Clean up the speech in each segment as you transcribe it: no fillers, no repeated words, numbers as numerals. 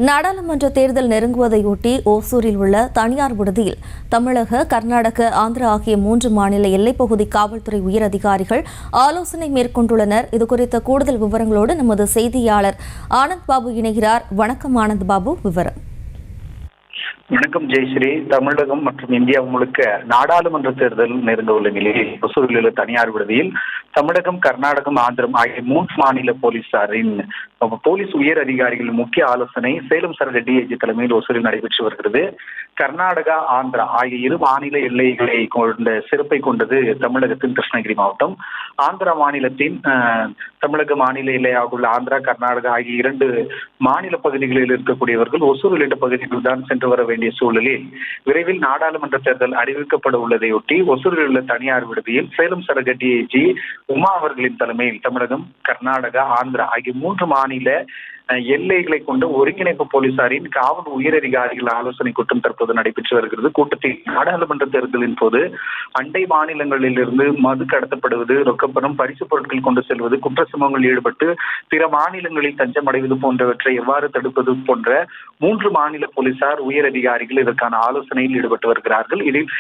நாடாளுமன்ற தேர்தல் நெருங்குவதையொட்டி ஓசூரில் உள்ள தனியார் விடுதியில் தமிழக, கர்நாடக, ஆந்திரா ஆகிய 3 மாநில எல்லைப்பகுதி காவல்துறை உயர் அதிகாரிகள் ஆலோசனை மேற்கொண்டுள்ளனர். இதுகுறித்த கூடுதல் விவரங்களோடு நமது செய்தியாளர் ஆனந்த் பாபு இணைகிறார். வணக்கம் ஆனந்த் பாபு, விவரம். வணக்கம் ஜெயஸ்ரீ. தமிழகம் மற்றும் இந்தியா முழுக்க நாடாளுமன்ற தேர்தல் நெருங்க உள்ள நிலையில் ஒசூரில் உள்ள தனியார் விடுதியில் தமிழகம், கர்நாடகம், ஆந்திரம் ஆகிய 3 மாநில போலீசாரின் போலீஸ் உயர் அதிகாரிகளின் முக்கிய ஆலோசனை சேலம் சரக டிஐஜி தலைமையில் ஒசூரில் நடைபெற்று வருகிறது. கர்நாடகா, ஆந்திரா ஆகிய 2 மாநில எல்லைகளை கொண்ட சிறப்பை கொண்டது தமிழகத்தின் கிருஷ்ணகிரி மாவட்டம். ஆந்திரா மாநிலத்தின் தமிழக மாநில எல்லையாக உள்ள ஆந்திரா, கர்நாடகா ஆகிய 2 மாநில பகுதிகளில் இருக்கக்கூடியவர்கள் ஒசூர் உள்ளிட்ட பகுதிகளில் தான் சென்று வர வேண்டிய சூழலில் விரைவில் நாடாளுமன்ற தேர்தல் அறிவிக்கப்பட உள்ளதையொட்டி ஒசூரில் உள்ள தனியார் விடுதியில் சேலம் சரக டிஐஜி உமா அவர்களின் தலைமையில் தமிழகம், கர்நாடகா, ஆந்திரா ஆகிய 3 மாநில எல்லைகளை கொண்ட ஒருங்கிணைப்பு போலீசாரின் காவல் உயர் அதிகாரிகள் ஆலோசனை கூட்டம் தற்போது நடைபெற்று வருகிறது. கூட்டத்தில் நாடாளுமன்ற தேர்தலின் போது அண்டை மாநிலங்களில் இருந்து மது கடத்தப்படுவது, ரொக்கப்பணம், பரிசு பொருட்கள் கொண்டு செல்வது, குற்ற சம்பவங்களில் ஈடுபட்டு பிற மாநிலங்களில் தஞ்சம் அடைவது போன்றவற்றை எவ்வாறு தடுப்பது போன்ற 3 மாநில போலீசார் உயர் அதிகாரிகள் இதற்கான ஆலோசனையில் ஈடுபட்டு வருகிறார்கள். இதில்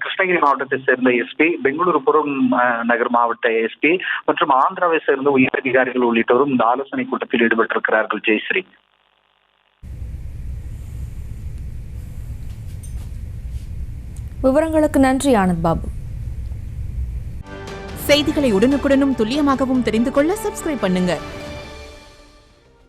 கிருஷ்ணகிரி மாவட்டத்தை சேர்ந்த எஸ்பி, பெங்களூரு புறநகர் மாவட்ட எஸ்பி மற்றும் ஆந்திராவை சேர்ந்த உயர் அதிகாரிகள் உள்ளிட்டோரும் இந்த ஆலோசனை கூட்டத்தில் ஈடுபட்டிருக்கிறார்கள். ஜெயஸ்ரீ, விவரங்களுக்கு நன்றி ஆனந்த் பாபு. செய்திகளை உடனுக்குடனும் துல்லியமாகவும் தெரிந்து கொள்ள சப்ஸ்கிரைப் பண்ணுங்க.